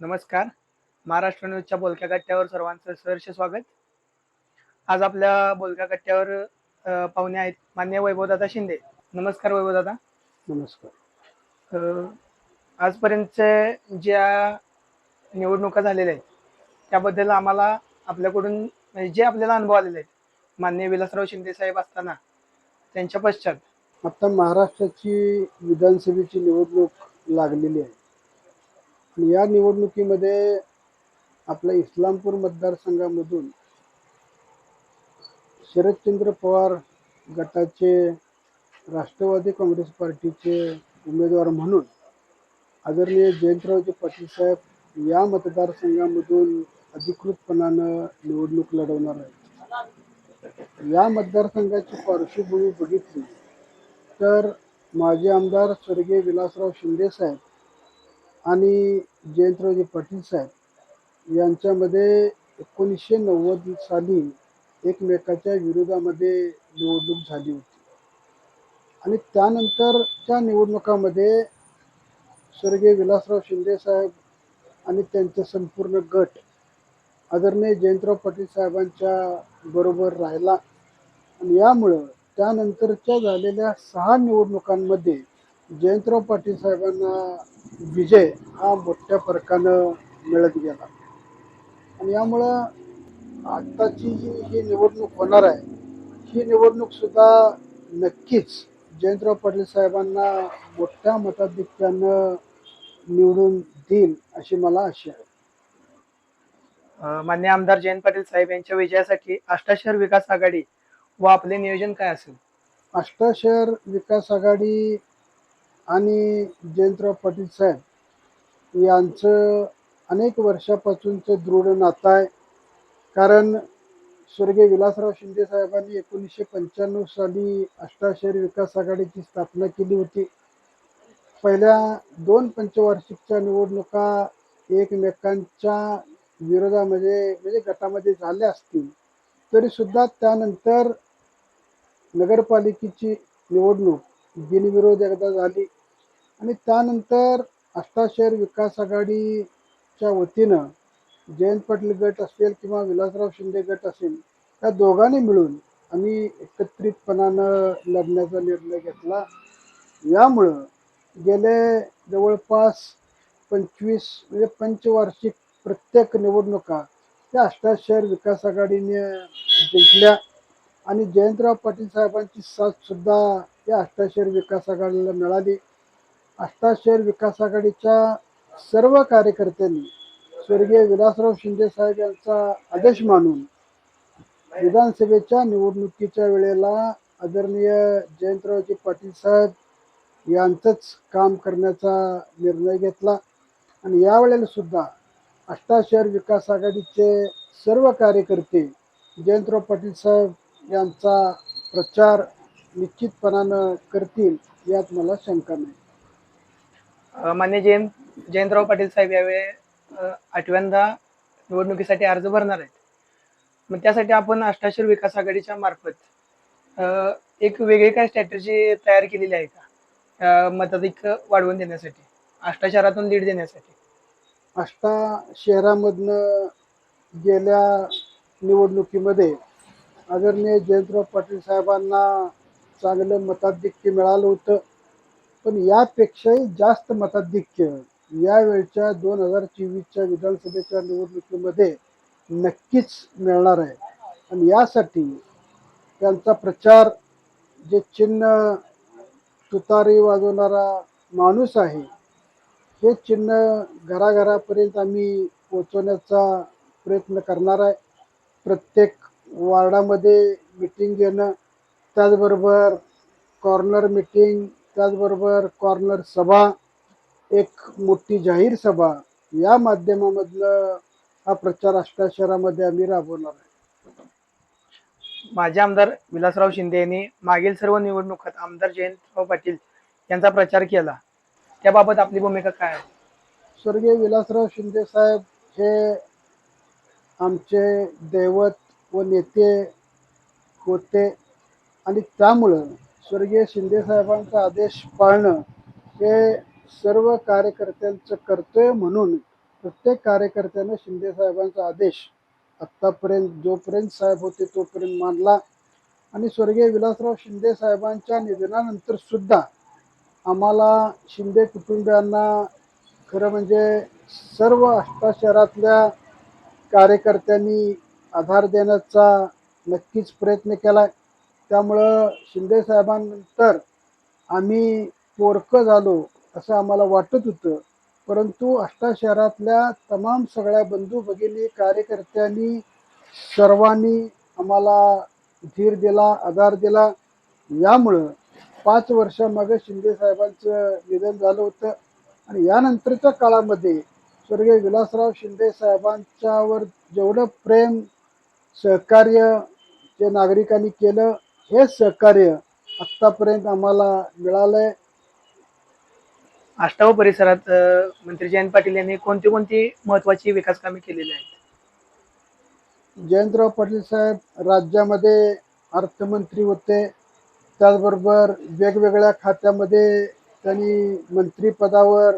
नमस्कार. महाराष्ट्र न्यूजच्या बोलक्या गट्ट्यावर सर्वांचं सहर्ष स्वागत. आज आपल्या बोलक्या गट्ट्यावर पाहुणे आहेत माननीय वैभवदादा शिंदे. नमस्कार वैभवदादा. नमस्कार. आजपर्यंतच्या ज्या निवडणुका झालेल्या आहेत त्याबद्दल आम्हाला आपल्याकडून म्हणजे जे आपल्याला अनुभव आलेले आहेत माननीय विलासराव शिंदे साहेब असताना त्यांच्या पश्चात आता महाराष्ट्राची विधानसभेची निवडणूक लागलेली आहे आणि या निवडणुकीमध्ये आपल्या इस्लामपूर मतदारसंघामधून शरदचंद्र पवार गटाचे राष्ट्रवादी काँग्रेस पार्टीचे उमेदवार म्हणून आदरणीय जयंतरावजी पाटील साहेब या मतदारसंघामधून अधिकृतपणानं निवडणूक लढवणार आहेत. या मतदारसंघाची पार्श्वभूमी बघितली तर माजी आमदार स्वर्गीय विलासराव शिंदे साहेब आणि जयंतरावजी पाटील साहेब यांच्यामध्ये 1990 साली एकमेकाच्या विरोधामध्ये निवडणूक झाली होती आणि त्यानंतरच्या निवडणुकामध्ये स्वर्गीय विलासराव शिंदे साहेब आणि त्यांचे संपूर्ण गट आदरणीय जयंतराव पाटील साहेबांच्या बरोबर राहिला आणि यामुळं त्यानंतरच्या झालेल्या 6 निवडणुकांमध्ये जयंतराव पाटील साहेबांना विजय हा मोठ्या फरकानं मिळत गेला आणि यामुळं आत्ताची जी ही निवडणूक होणार आहे ही निवडणूक सुद्धा नक्कीच जयंतराव पाटील साहेबांना मोठ्या मताधिक्यानं निवडून देईल अशी मला आशा आहे. माननीय आमदार जयंत पाटील साहेब यांच्या विजयासाठी आष्टा विकास आघाडी व आपले नियोजन काय असेल? आष्टा विकास आघाडी आणि जयंतराव पाटील साहेब यांचं अनेक वर्षापासूनचं दृढ नातं आहे. कारण स्वर्गीय विलासराव शिंदे साहेबांनी 1995 साली आष्टा विकास आघाडीची स्थापना केली होती. पहिल्या 2 पंचवार्षिकच्या निवडणुका एकमेकांच्या विरोधामध्ये म्हणजे गटामध्ये झाल्या असतील तरी सुद्धा त्यानंतर नगरपालिकेची निवडणूक बिनविरोध एकदा झाली आणि त्यानंतर आष्टा विकास आघाडीच्या वतीनं जयंत पाटील गट असेल किंवा विलासराव शिंदे गट असेल या दोघांनी मिळून आम्ही एकत्रितपणानं लढण्याचा निर्णय घेतला. यामुळं गेले जवळपास 25 म्हणजे पंचवार्षिक प्रत्येक निवडणुका या आष्टा विकास आघाडीने जिंकल्या आणि जयंतराव पाटील साहेबांची साथ सुद्धा या आष्टा विकास आघाडीला मिळाली. आष्टा विकास आघाडीच्या सर्व कार्यकर्त्यांनी स्वर्गीय विलासराव शिंदे साहेब यांचा आदेश मानून विधानसभेच्या निवडणुकीच्या वेळेला आदरणीय जयंतरावजी पाटील साहेब यांचंच काम करण्याचा निर्णय घेतला आणि यावेळेला सुद्धा आष्टा विकास आघाडीचे सर्व कार्यकर्ते जयंतराव पाटील साहेब यांचा प्रचार निश्चितपणानं करतील यात मला शंका नाही. मान्य जयंतराव पाटील साहेब यावेळी 8व्यांदा निवडणुकीसाठी अर्ज भरणार आहेत. मग त्यासाठी आपण आष्टा विकास आघाडीच्या मार्फत एक वेगळी काय स्ट्रॅटेजी तयार केलेली आहे का मताधिक्य वाढवून देण्यासाठी, आष्टा शहरातून लीड देण्यासाठी? आष्टा शहरामधनं गेल्या निवडणुकीमध्ये आदरणीय जयंतराव पाटील साहेबांना चांगलं मताधिक्य मिळालं होतं, पण यापेक्षाही जास्त मताधिक्य यावेळच्या 2024च्या विधानसभेच्या निवडणुकीमध्ये नक्कीच मिळणार आहे आणि यासाठी त्यांचा प्रचार जे चिन्ह तुतारी वाजवणारा माणूस आहे हे चिन्ह घराघरापर्यंत आम्ही पोचवण्याचा प्रयत्न करणार आहे. प्रत्येक वार्डामध्ये मिटिंग घेणं, त्याचबरोबर कॉर्नर मिटिंग, त्याचबरोबर कॉर्नर सभा, एक मोठी जाहीर सभा या माध्यमामधनं हा प्रचार आष्टा शहरामध्ये आम्ही राबवणार आहे. माजी आमदार विलासराव शिंदे यांनी मागील सर्व निवडणुकात आमदार जयंतराव पाटील यांचा प्रचार केला, त्याबाबत आपली भूमिका काय आहे? स्वर्गीय विलासराव शिंदे साहेब हे आमचे दैवत व नेते होते आणि त्यामुळं स्वर्गीय शिंदे साहेबांचा आदेश पाळणं हे सर्व कार्यकर्त्यांचं कर्तव्य म्हणून प्रत्येक कार्यकर्त्यानं शिंदे साहेबांचा आदेश आत्तापर्यंत जोपर्यंत साहेब होते तोपर्यंत मानला आणि स्वर्गीय विलासराव शिंदे साहेबांच्या निधनानंतर सुद्धा आम्हाला शिंदे कुटुंबियांना खरं म्हणजे सर्व आष्टा शहरातल्या कार्यकर्त्यांनी आधार देण्याचा नक्कीच प्रयत्न केला. त्यामुळं शिंदे साहेबांनंतर आम्ही पोरकं झालो असं आम्हाला वाटत होतं, परंतु आष्टा शहरातल्या तमाम सगळ्या बंधू भगिनी कार्यकर्त्यांनी सर्वांनी आम्हाला धीर दिला, आधार दिला. यामुळं 5 वर्षामागे शिंदे साहेबांचं निधन झालं होतं आणि यानंतरच्या काळामध्ये स्वर्गीय विलासराव शिंदे साहेबांच्यावर जेवढं प्रेम सहकार्य जे नागरिकांनी केलं, हे सहकार्य आत्तापर्यंत आम्हाला मिळालंय. आष्टाव परिसरात मंत्री जयंत पाटील यांनी कोणती कोणती महत्वाची विकास कामे केलेली आहेत? जयंतराव पाटील साहेब राज्यामध्ये अर्थमंत्री होते, त्याचबरोबर वेगवेगळ्या खात्यामध्ये त्यांनी मंत्रिपदावर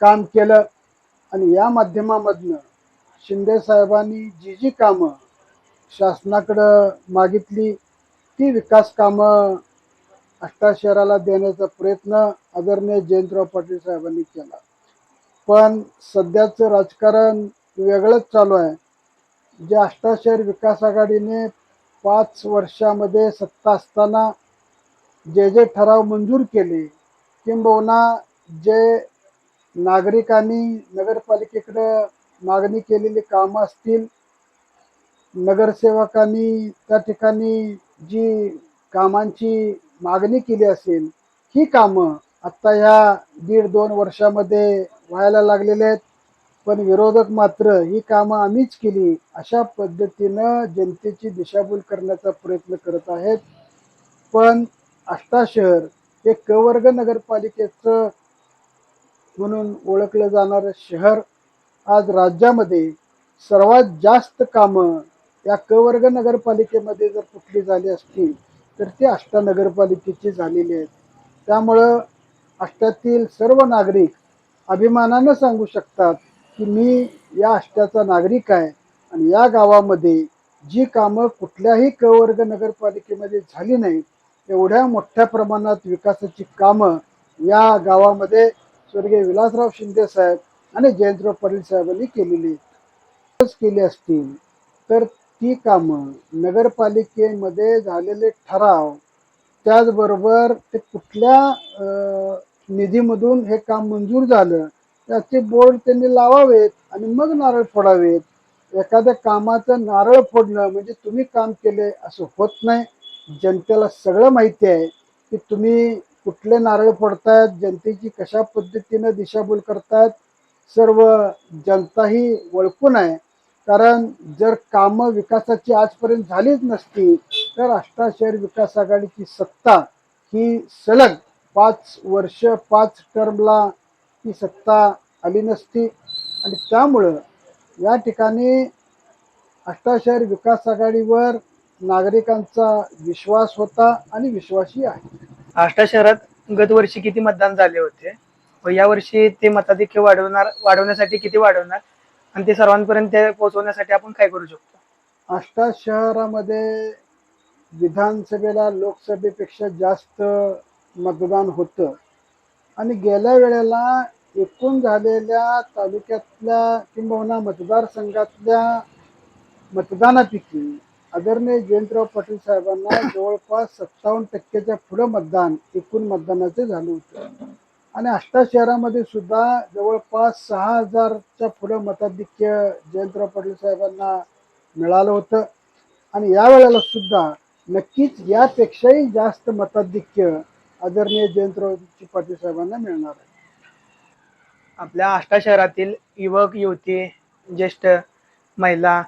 काम केलं आणि या माध्यमामधनं शिंदे साहेबांनी जी जी कामं शासनाकडं मागितली ती विकास कामं आष्टा शहराला देण्याचा प्रयत्न आदरणीय जयंतराव पाटील साहेबांनी केला. पण सध्याचं राजकारण वेगळंच चालू आहे. जे आष्टा शहर विकास आघाडीने 5 वर्षामध्ये सत्ता असताना जे जे ठराव मंजूर केले, किंबहुना जे नागरिकांनी नगरपालिकेकडं मागणी केलेली कामं असतील, नगरसेवकांनी त्या ठिकाणी जी कामांची मागणी केली असेल, ही कामं आत्ता ह्या 1.5-2 वर्षामध्ये व्हायला लागलेले आहेत. पण विरोधक मात्र ही कामं आम्हीच केली अशा पद्धतीनं जनतेची दिशाभूल करण्याचा प्रयत्न करत आहेत. पण आष्टा शहर हे क वर्ग नगरपालिकेचं म्हणून ओळखलं जाणारं शहर आज राज्यामध्ये सर्वात जास्त कामं या क वर्ग नगरपालिकेमध्ये जर कुठली झाली असतील तर ती आष्टा नगरपालिकेची झालेली आहेत. त्यामुळं आष्ट्यातील सर्व नागरिक अभिमानानं सांगू शकतात की मी या आष्ट्याचा नागरिक आहे आणि या गावामध्ये जी कामं कुठल्याही क वर्ग नगरपालिकेमध्ये झाली नाहीत, एवढ्या मोठ्या प्रमाणात विकासाची कामं या गावामध्ये स्वर्गीय विलासराव शिंदे साहेब आणि जयंतराव पाटील साहेबांनी केलेली केली असतील तर ती कामं नगरपालिकेमध्ये झालेले ठराव, त्याचबरोबर ते कुठल्या निधीमधून हे काम मंजूर झालं त्याचे बोर्ड त्यांनी लावावेत आणि मग नारळ फोडावेत. एखाद्या कामाचं नारळ फोडणं म्हणजे तुम्ही काम केले असं होत नाही. जनतेला सगळं माहिती आहे की तुम्ही कुठले नारळ फोडतायत, जनतेची कशा पद्धतीनं दिशाभूल करतायत, सर्व जनताही ओळखून आहे. कारण जर कामं विकासाची आजपर्यंत झालीच नसती तर आष्टा शहर विकास आघाडीची सत्ता ही सलग 5 वर्ष 5 टर्मला ती सत्ता आली नसती आणि त्यामुळं या ठिकाणी आष्टा शहर विकास आघाडीवर नागरिकांचा विश्वास होता आणि विश्वासही आहे. आष्टा शहरात गत वर्षी किती मतदान झाले होते व यावर्षी ते मताधिक्य वाढवण्यासाठी किती वाढवणार आणि ते सर्वांपर्यंत पोहोचवण्यासाठी आपण काय करू शकतो? आष्टा शहरामध्ये विधानसभेला लोकसभेपेक्षा जास्त मतदान होतं आणि गेल्या वेळेला एकूण झालेल्या तालुक्यातल्या किंबहुना मतदारसंघातल्या मतदानापैकी आदरणीय जयंतराव पाटील साहेबांना जवळपास 57% पुढं मतदान एकूण मतदानाचे झालं होतं आणि आष्टा शहरामध्ये सुद्धा जवळपास 6000च्या पुढं मताधिक्य जयंतराव पाटील साहेबांना मिळालं होतं आणि यावेळेला सुद्धा नक्कीच यापेक्षाही जास्त मताधिक्य आदरणीय जयंतराव पाटील साहेबांना मिळणार आहे. आपल्या आष्टा शहरातील युवक युवती, ज्येष्ठ महिला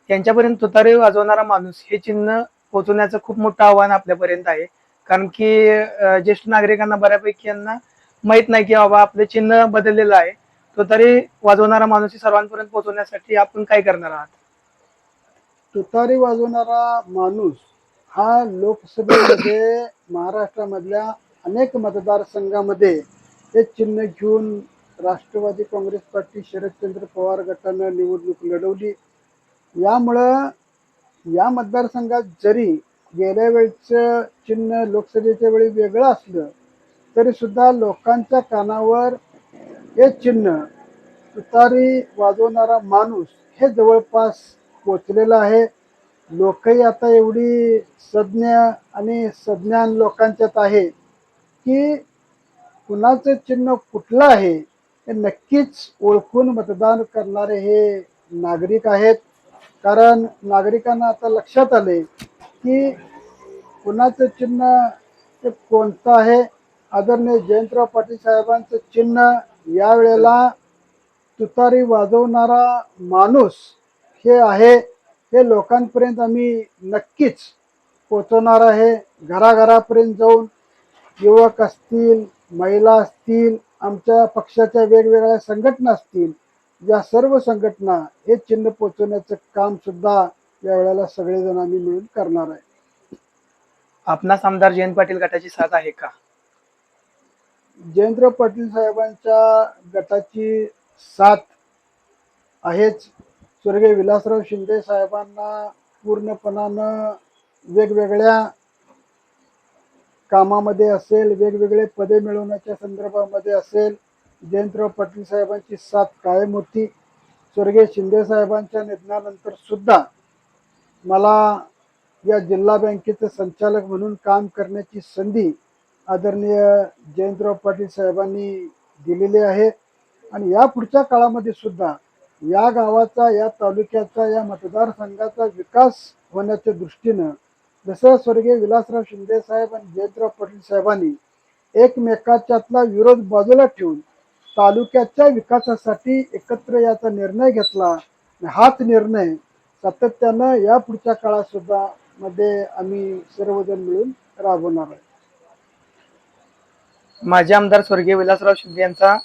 यांच्यापर्यंत तुतारी वाजवणारा माणूस हे चिन्ह पोहोचवण्याचं खूप मोठं आव्हान आपल्यापर्यंत आहे. कारण की ज्येष्ठ नागरिकांना बऱ्यापैकी यांना माहित नाही की बाबा आपलं चिन्ह बदललेलं आहे. तुतारी वाजवणारा माणूस हे सर्वांपर्यंत पोहोचवण्यासाठी आपण काय करणार आहात? तुतारी वाजवणारा माणूस हा लोकसभेमध्ये महाराष्ट्रामधल्या अनेक मतदारसंघामध्ये हे चिन्ह घेऊन राष्ट्रवादी काँग्रेस पार्टी शरदचंद्र पवार गटानं निवडणूक लढवली. यामुळं या मतदारसंघात जरी गेल्या वेळचं चिन्ह लोकसभेच्या वेळी वेगळं असलं तरी सुद्धा लोकांच्या कानावर हे चिन्ह तुतारी वाजवणारा माणूस हे जवळपास पोचलेलं आहे. लोकही आता एवढी सज्ञ आणि सज्ञान लोकांच्यात आहे की कुणाचं चिन्ह कुठलं आहे हे नक्कीच ओळखून मतदान करणारे हे नागरिक आहेत. कारण नागरिकांना आता लक्षात आले की कुणाचं चिन्ह हे कोणतं आहे. आदरणीय जयंतराव पाटील साहेबांचं चिन्ह यावेळेला तुतारी वाजवणारा माणूस हे आहे. हे लोकांपर्यंत आम्ही नक्कीच पोचवणार आहे. घराघरापर्यंत जाऊन युवक असतील, महिला असतील, आमच्या पक्षाच्या वेगवेगळ्या संघटना असतील, या सर्व संघटना हे चिन्ह पोचवण्याचं काम सुद्धा यावेळेला सगळेजण आम्ही मिळून करणार आहे. आपणास आमदार जयंत पाटील गटाची साथ आहे का? जयंतराव पाटील साहेबांच्या गटाची साथ आहेच. स्वर्गीय विलासराव शिंदे साहेबांना पूर्णपणानं वेगवेगळ्या कामामध्ये असेल, वेगवेगळे पदे मिळवण्याच्या संदर्भामध्ये असेल, जयंतराव पाटील साहेबांची साथ कायम होती. स्वर्गीय शिंदे साहेबांच्या निधनानंतर सुद्धा मला या जिल्हा बँकेचे संचालक म्हणून काम करण्याची संधी आदरणीय जयंतराव पाटील साहेबांनी दिलेली आहे. आणि या पुढच्या काळामध्ये सुद्धा या गावाचा, या तालुक्याचा, या मतदारसंघाचा विकास होण्याच्या दृष्टीनं जसं स्वर्गीय विलासराव शिंदे साहेब आणि जयंतराव पाटील साहेबांनी एकमेकाच्यातला विरोध बाजूला ठेवून तालुक्याच्या विकासासाठी एकत्र याचा निर्णय घेतला, हाच निर्णय सातत्यानं या पुढच्या काळात सुद्धा मध्ये आम्ही सर्वजण मिळून राबवणार आहे. माजी आमदार स्वर्गीय विलासराव शिंदे यांचा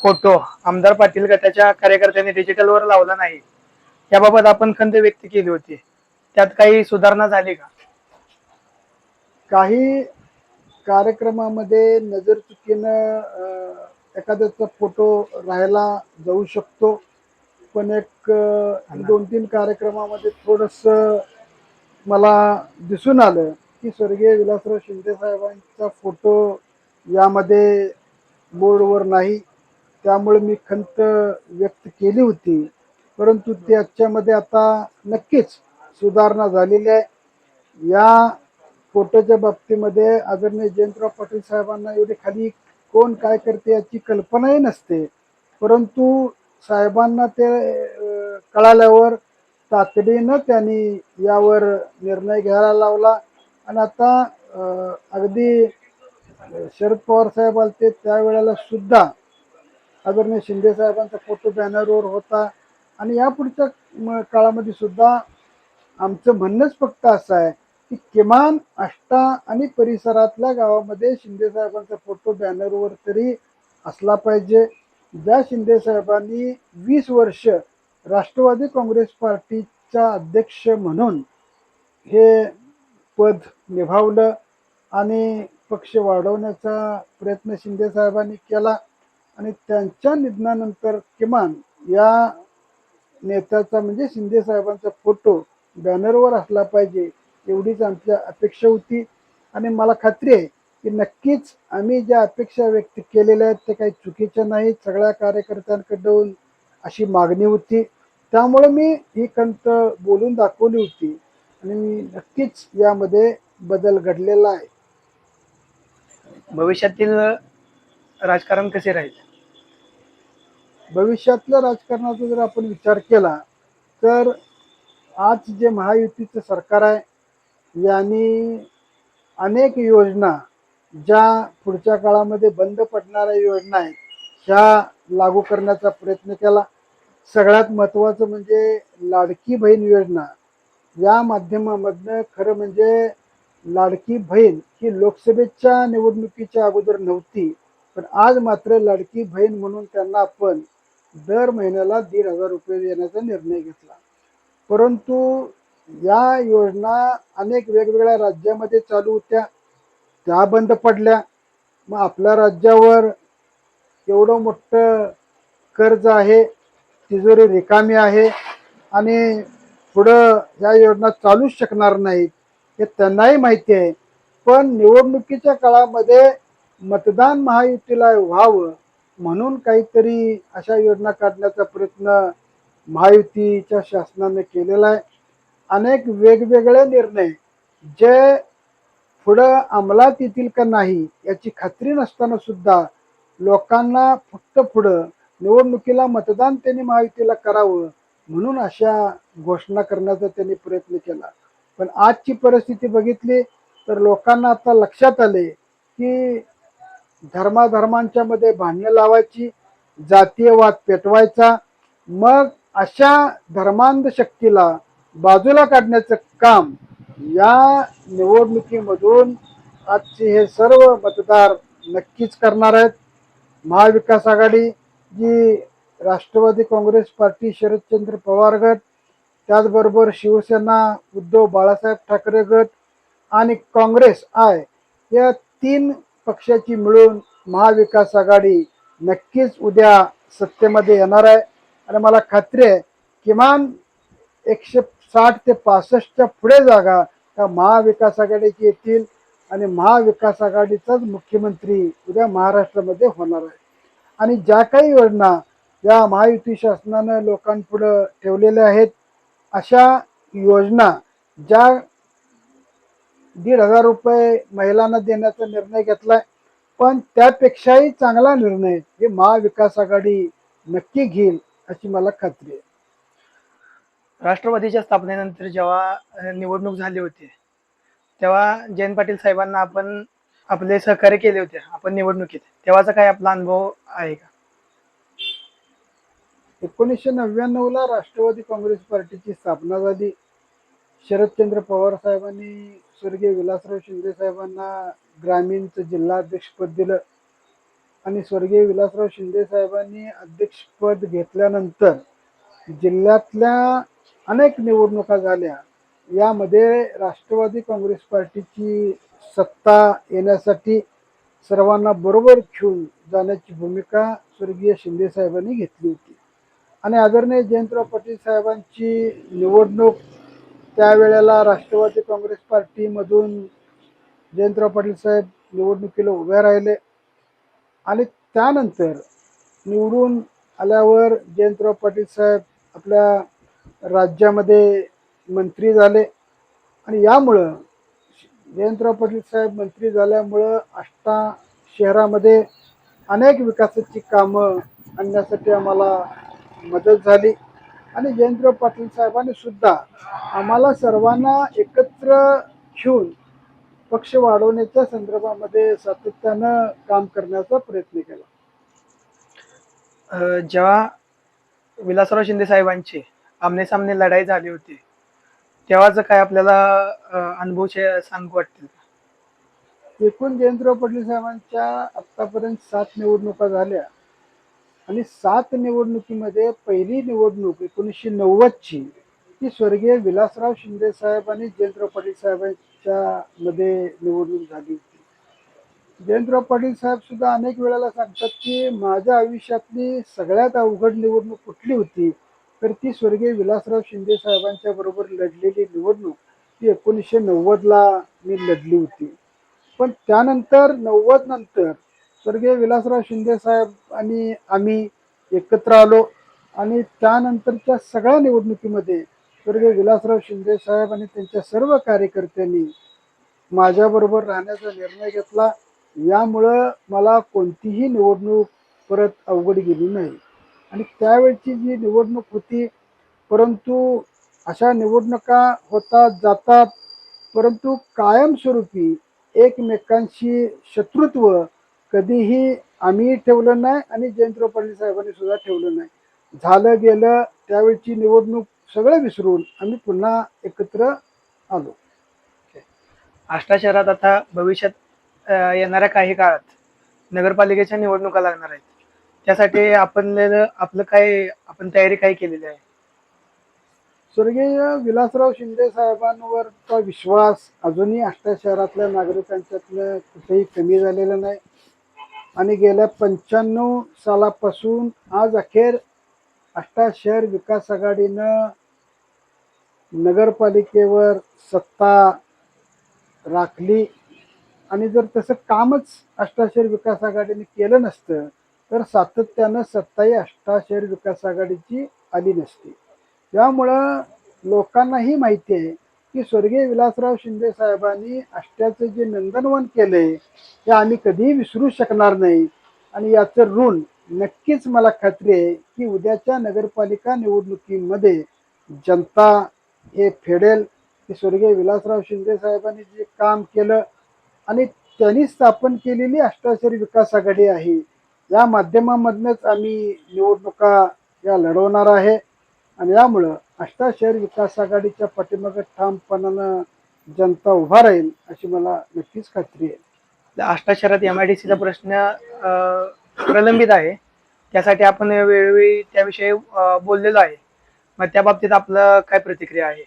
फोटो आमदार पाटील गटाच्या कार्यकर्त्यांनी डिजिटलवर लावला नाही, याबाबत आपण खंत व्यक्त केली होती. त्यात काही सुधारणा झाली का? काही कार्यक्रमामध्ये नजर चुकीनं एखाद्याचा फोटो राहायला जाऊ शकतो, पण एक 2-3 कार्यक्रमामध्ये थोडंसं मला दिसून आलं की स्वर्गीय विलासराव शिंदे साहेबांचा फोटो यामध्ये बोर्डवर नाही. त्यामुळे मी खंत व्यक्त केली होती, परंतु त्याच्यामध्ये आता नक्कीच सुधारणा झालेली आहे. या फोटोच्या बाबतीमध्ये आदरणीय जयंतराव पाटील साहेबांना एवढे खाली कोण काय करते याची कल्पनाही नसते, परंतु साहेबांना ते कळाल्यावर तातडीनं त्यांनी यावर निर्णय घ्यायला लावला. आणि आता अगदी शरद पवार साहेब आलते त्यावेळेला सुद्धा आदरणीय शिंदे साहेबांचा फोटो बॅनरवर होता. आणि यापुढच्या काळामध्ये सुद्धा आमचं म्हणणंच फक्त असं आहे की किमान आष्टा आणि परिसरातल्या गावामध्ये शिंदे साहेबांचा फोटो बॅनरवर तरी असला पाहिजे. ज्या शिंदे साहेबांनी 20 वर्ष राष्ट्रवादी काँग्रेस पार्टीचा अध्यक्ष म्हणून हे पद निभावलं आणि पक्ष वाढवण्याचा प्रयत्न शिंदे साहेबांनी केला, आणि त्यांच्या निधनानंतर किमान या नेत्याचा म्हणजे शिंदे साहेबांचा फोटो बॅनरवर असला पाहिजे एवढीच आमची अपेक्षा होती. आणि मला खात्री आहे की नक्कीच आम्ही ज्या अपेक्षा व्यक्त केलेल्या आहेत ते काही चुकीच्या नाहीत. सगळ्या कार्यकर्त्यांकडून अशी मागणी होती, त्यामुळे मी ही खंत बोलून दाखवली होती आणि मी नक्कीच यामध्ये बदल घडलेला आहे. भविष्यातील राजकारण कसे राहील? भविष्यातल्या राजकारणाचा जर आपण विचार केला तर आज जे महायुतीचं सरकार आहे यांनी अनेक योजना ज्या पुढच्या काळामध्ये बंद पडणाऱ्या योजना आहेत ह्या लागू करण्याचा प्रयत्न केला. सगळ्यात महत्त्वाचं म्हणजे लाडकी बहीण योजना. या माध्यमामधनं खरं म्हणजे लाडकी बहीण ही लोकसभेच्या निवडणुकीच्या अगोदर नव्हती, पण आज मात्र लाडकी बहीण म्हणून त्यांना आपण दर महिन्याला 1,500 रुपये देण्याचा निर्णय घेतला. परंतु या योजना अनेक वेगवेगळ्या राज्यामध्ये चालू होत्या, त्या बंद पडल्या. मग आपल्या राज्यावर एवढं मोठं कर्ज आहे, तिजोरी रिकामी आहे आणि पुढं या योजना चालूच शकणार नाहीत हे त्यांनाही माहिती आहे. पण निवडणुकीच्या काळामध्ये मतदान महायुतीला व्हावं म्हणून काहीतरी अशा योजना काढण्याचा प्रयत्न महायुतीच्या शासनाने केलेला आहे. अनेक वेगवेगळे निर्णय जे पुढं अंमलात येतील का नाही याची खात्री नसताना सुद्धा लोकांना फक्त पुढं निवडणुकीला मतदान त्यांनी महायुतीला करावं म्हणून अशा घोषणा करण्याचा त्यांनी प्रयत्न केला. पण आजची परिस्थिती बघितली तर लोकांना आता लक्षात आले की धर्माधर्मांच्या मध्ये भांडणं लावायची, जातीयवाद पेटवायचा, मग अशा धर्मांध शक्तीला बाजूला काढण्याचं काम या निवडणुकीमधून आजचे हे सर्व मतदार नक्कीच करणार आहेत. महाविकास आघाडी जी राष्ट्रवादी काँग्रेस पार्टी, शरदचंद्र पवार गट, त्याचबरोबर शिवसेना उद्धव बाळासाहेब ठाकरे गट आणि काँग्रेस या 3 पक्षाची मिळून महाविकास आघाडी नक्कीच उद्या सत्तेमध्ये येणार आहे. आणि मला खात्री आहे किमान 160 ते 65च्या पुढे जागा त्या महाविकास आघाडीची येतील आणि महाविकास आघाडीचाच मुख्यमंत्री उद्या महाराष्ट्रामध्ये होणार आहे. आणि ज्या काही योजना या महायुती शासनानं लोकांपुढे ठेवलेल्या आहेत अशा योजना, ज्या 1,500 रुपये महिलांना देण्याचा निर्णय घेतलाय, पण त्यापेक्षाही चांगला निर्णय हे महाविकास आघाडी नक्की घेईल अशी मला खात्री आहे. राष्ट्रवादीच्या स्थापनेनंतर जेव्हा निवडणूक झाली होती तेव्हा जयंत पाटील साहेबांना आपण आपले सहकार्य केले होते आपण निवडणुकीत, तेव्हाचा काय आपला अनुभव आहे का? 1999ला राष्ट्रवादी काँग्रेस पार्टीची स्थापना झाली. शरदचंद्र पवार साहेबांनी स्वर्गीय विलासराव शिंदे साहेबांना ग्रामीणचं जिल्हाध्यक्षपद दिलं आणि स्वर्गीय विलासराव शिंदे साहेबांनी अध्यक्षपद घेतल्यानंतर जिल्ह्यातल्या अनेक निवडणुका झाल्या. यामध्ये राष्ट्रवादी काँग्रेस पार्टीची सत्ता येण्यासाठी सर्वांना बरोबर घेऊन जाण्याची भूमिका स्वर्गीय शिंदे साहेबांनी घेतली होती. आणि आदरणीय जयंतराव पाटील साहेबांची निवडणूक त्यावेळेला राष्ट्रवादी काँग्रेस पार्टीमधून जयंतराव पाटील साहेब निवडणुकीला उभे राहिले आणि त्यानंतर निवडून आल्यावर जयंतराव पाटील साहेब आपल्या राज्यामध्ये मंत्री झाले आणि यामुळं जयंतराव पाटील साहेब मंत्री झाल्यामुळं आष्टा शहरामध्ये अनेक विकासाची कामं आणण्यासाठी आम्हाला मदत झाली आणि जयंतराव पाटील साहेबांनी सुद्धा आम्हाला सर्वांना एकत्र घेऊन पक्ष वाढवण्याच्या संदर्भामध्ये सातत्यानं काम करण्याचा प्रयत्न केला. जेव्हा विलासराव शिंदे साहेबांची आमने सामने लढाई झाली होती तेव्हाच काय आपल्याला अनुभव सांगू वाटतील? एकूण जयंतराव पाटील साहेबांच्या आतापर्यंत 7 निवडणुका झाल्या आणि 7 निवडणुकीमध्ये पहिली निवडणूक 1990ची ती स्वर्गीय विलासराव शिंदे साहेब आणि जयंतराव पाटील साहेबांच्या मध्ये निवडणूक झाली होती. जयंतराव पाटील साहेब सुद्धा अनेक वेळेला सांगतात की माझ्या आयुष्यातली सगळ्यात अवघड निवडणूक कुठली होती तर ती स्वर्गीय विलासराव शिंदे साहेबांच्या बरोबर लढलेली निवडणूक ती 1990ला मी लढली होती. पण त्यानंतर 90 नंतर स्वर्गीय विलासराव शिंदे साहेब आणि आम्ही एकत्र आलो आणि त्यानंतरच्या सगळ्या निवडणुकीमध्ये स्वर्गीय विलासराव शिंदे साहेब आणि त्यांच्या सर्व कार्यकर्त्यांनी माझ्याबरोबर राहण्याचा निर्णय घेतला. यामुळं मला कोणतीही निवडणूक परत अवघड गेली नाही आणि त्यावेळची जी निवडणूक होती, परंतु अशा निवडणुका होतात जातात, परंतु कायमस्वरूपी एकमेकांशी शत्रुत्व कधीही आम्ही ठेवलं नाही आणि जयंतराव पाटील साहेबांनी सुद्धा ठेवलं नाही. झालं गेलं त्यावेळची निवडणूक सगळं विसरून आम्ही पुन्हा एकत्र आलो. आष्टा शहरात आता भविष्यात येणाऱ्या काही काळात नगरपालिकेच्या निवडणुका लागणार आहेत, त्यासाठी आपलं आपण तयारी काय केलेली आहे? स्वर्गीय विलासराव शिंदे साहेबांवरचा विश्वास अजूनही आष्टा शहरातल्या नागरिकांच्यातनं कुठेही कमी झालेला नाही. आणि गेल्या 95 सालापासून आज अखेर आष्टा शहर विकास आघाडीनं नगरपालिकेवर सत्ता राखली. आणि जर तसं कामच आष्टा शहर विकास आघाडीने केलं नसतं तर सातत्यानं सत्ताही आष्टा शहर विकास आघाडीची आली नसती. त्यामुळं लोकांनाही माहिती आहे की स्वर्गीय विलासराव शिंदे साहेबांनी आष्ट्याचं जे नंदनवन केलंय ते आम्ही कधीही विसरू शकणार नाही. आणि याचं ऋण नक्कीच मला खात्री आहे की उद्याच्या नगरपालिका निवडणुकीमध्ये जनता हे फेडेल. की स्वर्गीय विलासराव शिंदे साहेबांनी जे काम केलं आणि त्यांनी स्थापन केलेली आष्टा शहर विकास आघाडी आहे या माध्यमामधनच आम्ही निवडणुका या लढवणार आहे. आणि यामुळं आष्टा शहर विकास आघाडीच्या पाठीमागे ठामपणानं जनता उभा राहील अशी मला नक्कीच खात्री आहे. आष्टा शहरात MIDCचा प्रश्न प्रलंबित आहे. त्यासाठी आपण वेळोवेळी त्याविषयी बोललेलो आहे. मग त्या बाबतीत आपलं काय प्रतिक्रिया आहे?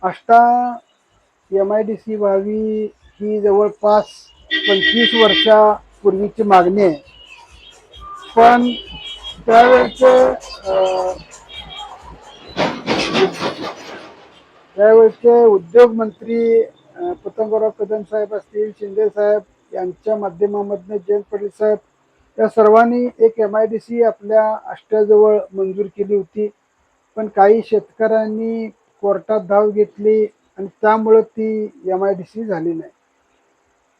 आष्टा MIDC व्हावी ही जवळपास 25 वर्षापूर्वीची मागणी आहे. पण त्यावेळचे उद्योग मंत्री पतंगराव कदम साहेब असतील, शिंदे साहेब यांच्या माध्यमामधनं जयंत पाटील साहेब या सर्वांनी एक MIDC आपल्या आष्ट्याजवळ मंजूर केली होती. पण काही शेतकऱ्यांनी कोर्टात धाव घेतली आणि त्यामुळं ती MIDC झाली नाही.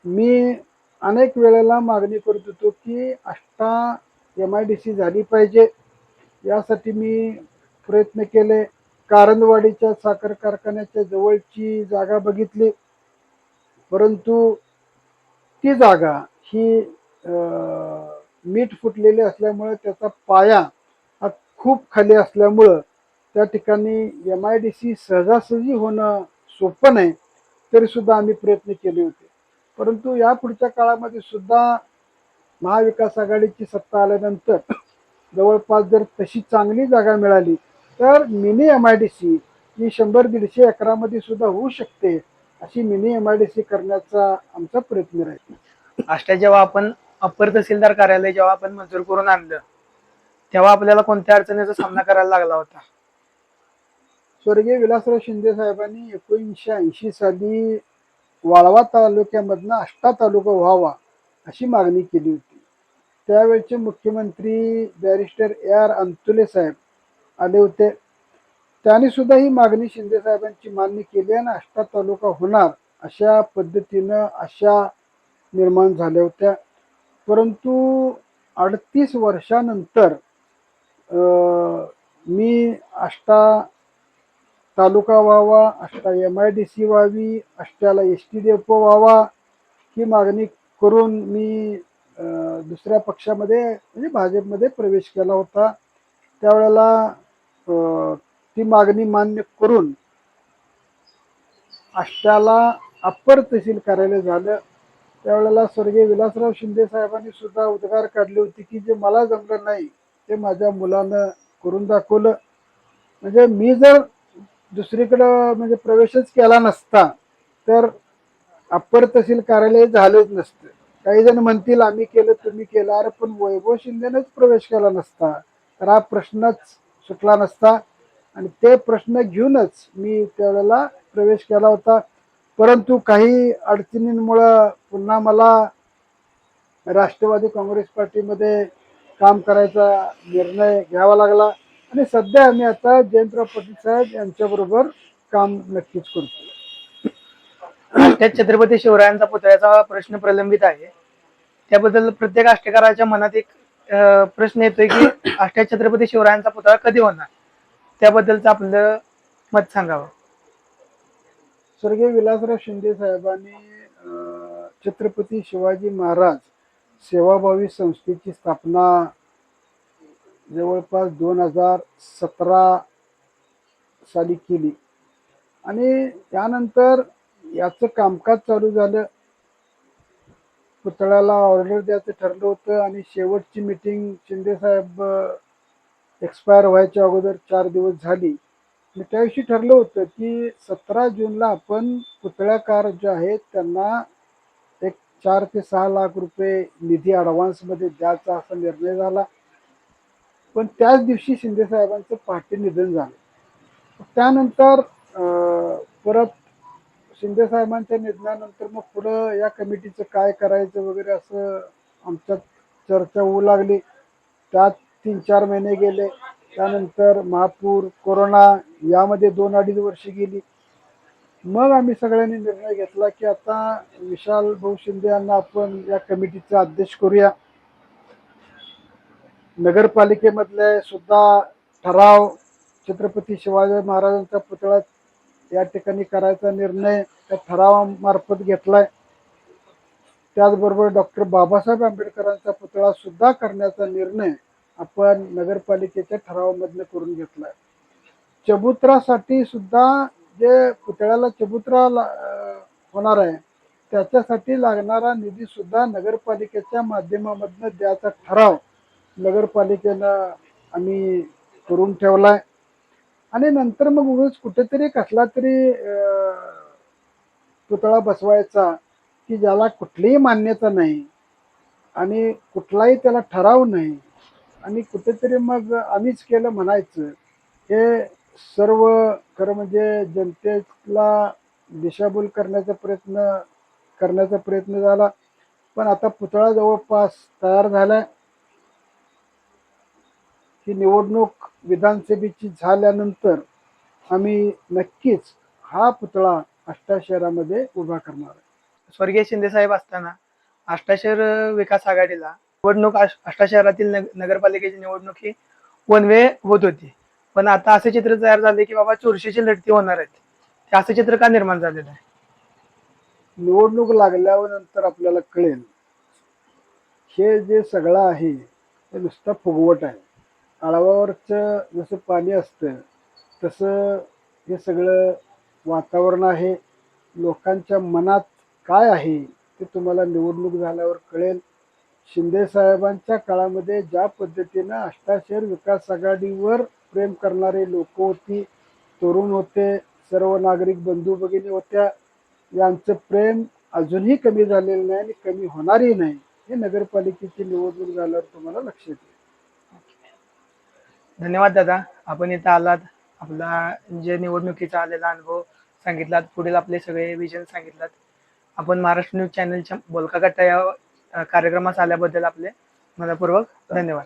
मी अनेक वेळेला मागणी करत होतो की आष्टा MIDC झाली पाहिजे. यासाठी मी प्रयत्न केले. कारंदवाडीच्या साखर कारखान्याच्या जवळची जागा बघितली, परंतु ती जागा ही मीठ फुटलेली असल्यामुळे त्याचा पाया हा खूप खाली असल्यामुळं त्या ठिकाणी MIDC सहजासहजी होणं सोपं नाही. तरी सुद्धा आम्ही प्रयत्न केले होते. परंतु या पुढच्या काळामध्ये सुद्धा महाविकास आघाडीची सत्ता आल्यानंतर जवळपास जर तशी चांगली जागा मिळाली तर मिनी MIDC ही 100-150 एकरामध्ये सुद्धा होऊ शकते. अशी मिनी MIDC करण्याचा आमचा प्रयत्न राहील. आष्ट्या जेव्हा आपण अप्पर तहसीलदार कार्यालय जेव्हा आपण मंजूर करून आणलं तेव्हा आपल्याला कोणत्या अडचणीचा सामना करायला लागला होता? स्वर्गीय विलासराव शिंदे साहेबांनी 1980 साली वाळवा तालुक्यामधनं आष्टा तालुका व्हावा अशी मागणी केली होती. त्यावेळचे मुख्यमंत्री बॅरिस्टर AR अंतुले साहेब आले होते. त्यांनी सुद्धा ही मागणी शिंदे साहेबांची मान्य केली आणि आष्टा तालुका होणार अशा पद्धतीनं आशा निर्माण झाल्या होत्या. परंतु 38 वर्षानंतर मी आष्टा तालुका व्हावा, आष्टा MIDC व्हावी, आष्ट्याला ST डेपो व्हावा ही मागणी करून मी दुसऱ्या पक्षामध्ये म्हणजे भाजपमध्ये प्रवेश केला होता. त्यावेळेला ती मागणी मान्य करून आष्ट्याला अप्पर तहसील कार्यालय झालं. त्यावेळेला स्वर्गीय विलासराव शिंदे साहेबांनी सुद्धा उद्गार काढले होते की जे मला जमलं नाही ते माझ्या मुलानं करून दाखवलं. म्हणजे मी जर दुसरीकडं म्हणजे प्रवेशच केला नसता तर अप्पर तहसील कार्यालय झालंच नसतं. काही जण म्हणतील आम्ही केलं तुम्ही केलं, अरे पण वैभव शिंदेनेच प्रवेश केला नसता तर हा प्रश्नच सुटला नसता. आणि ते प्रश्न घेऊनच मी त्यावेळेला प्रवेश केला होता. परंतु काही अडचणींमुळं पुन्हा मला राष्ट्रवादी काँग्रेस पार्टीमध्ये काम करायचा निर्णय घ्यावा लागला आणि सध्या आम्ही आता जयंतराव पाटील साहेब यांच्याबरोबर काम नक्कीच करतो. आष्ट्यात छत्रपती शिवरायांचा पुतळ्याचा प्रश्न प्रलंबित आहे. त्याबद्दल प्रत्येक आष्टेकराच्या मनात एक प्रश्न येतोय की आष्ट्यात छत्रपती शिवरायांचा पुतळा कधी होणार? त्याबद्दलचं आपलं मत सांगावं. स्वर्गीय विलासराव शिंदे साहेबांनी छत्रपती शिवाजी महाराज सेवाभावी संस्थेची स्थापना जवळपास 2017 साली केली आणि त्यानंतर याचं कामकाज चालू झालं. पुतळ्याला ऑर्डर द्यायचं ठरलं होतं आणि शेवटची मीटिंग शिंदे साहेब एक्सपायर व्हायच्या अगोदर 4 दिवस झाली. आणि त्या दिवशी ठरलं होतं की 17 जूनला आपण पुतळ्याकार जे आहेत त्यांना एक 4 ते 6 लाख रुपये निधी ॲडव्हान्समध्ये द्यायचा असा निर्णय झाला. पण त्याच दिवशी शिंदे साहेबांचं पहाटे निधन झालं. त्यानंतर परत शिंदे साहेबांच्या निधनानंतर मग पुढं या कमिटीचं काय करायचं वगैरे असं आमच्यात चर्चा होऊ लागली. त्यात 3-4 महिने गेले. त्यानंतर महापूर, कोरोना यामध्ये 2-2.5 वर्ष गेली. मग आम्ही सगळ्यांनी निर्णय घेतला की आता विशाल भाऊ शिंदे यांना आपण या कमिटीचा अध्यक्ष करूया. नगरपालिकेमधले सुद्धा ठराव छत्रपती शिवाजी महाराजांचा पुतळा या ठिकाणी करायचा निर्णय त्या ठरावामार्फत घेतलाय. त्याचबरोबर डॉक्टर बाबासाहेब आंबेडकरांचा पुतळा सुद्धा करण्याचा निर्णय आपण नगरपालिकेच्या ठरावामधनं करून घेतलाय. चबुतरासाठी सुद्धा जे पुतळ्याला चबुतरा होणार आहे त्याच्यासाठी लागणारा निधी सुद्धा नगरपालिकेच्या माध्यमामधनं द्यायचा ठराव नगरपालिकेनं आम्ही करून ठेवलाय. आणि नंतर मग उगाच कुठेतरी कसला तरी पुतळा बसवायचा की ज्याला कुठलीही मान्यता नाही आणि कुठलाही त्याला ठराव नाही आणि कुठेतरी मग आम्हीच केलं म्हणायचं, हे सर्व खरं म्हणजे जनतेला दिशाभूल करण्याचा प्रयत्न झाला. पण आता पुतळा जवळपास तयार झालाय. ही निवडणूक विधानसभेची झाल्यानंतर आम्ही नक्कीच हा पुतळा आष्टा शहरामध्ये उभा करणार आहे. स्वर्गीय शिंदे साहेब असताना आष्टा शहर विकास आघाडीला निवडणूक आष्टा शहरातील नगरपालिकेची निवडणूक ही वन वे होत होती. पण आता असे चित्र तयार झाले की बाबा चुरशीची लढती होणार आहेत. हे असं चित्र का निर्माण झालेलं आहे? निवडणूक लागल्यावर नंतर आपल्याला कळेल हे जे सगळं आहे ते नुसतं फुगवट आहे. आळावावरचं जसं पाणी असतं तसं हे सगळं वातावरण आहे. लोकांच्या मनात काय आहे ते तुम्हाला निवडणूक झाल्यावर कळेल. शिंदे साहेबांच्या काळामध्ये ज्या पद्धतीनं आष्टा शहर विकास आघाडीवर प्रेम करणारे लोक होती, तरुण होते, सर्व नागरिक बंधू भगिनी होत्या, यांचं प्रेम अजूनही कमी झालेलं नाही आणि कमी होणारही नाही. हे नगरपालिकेची निवडणूक झाल्यावर तुम्हाला लक्षात येईल. धन्यवाद दादा, आपण इथं आलात, आपला जे निवडणुकीचा आलेला अनुभव सांगितलात, पुढील आपले सगळे विजन सांगितलात. आपण महाराष्ट्र न्यूज चॅनलच्या बोलका गट्टा या कार्यक्रमास आल्याबद्दल आपले मनपूर्वक धन्यवाद.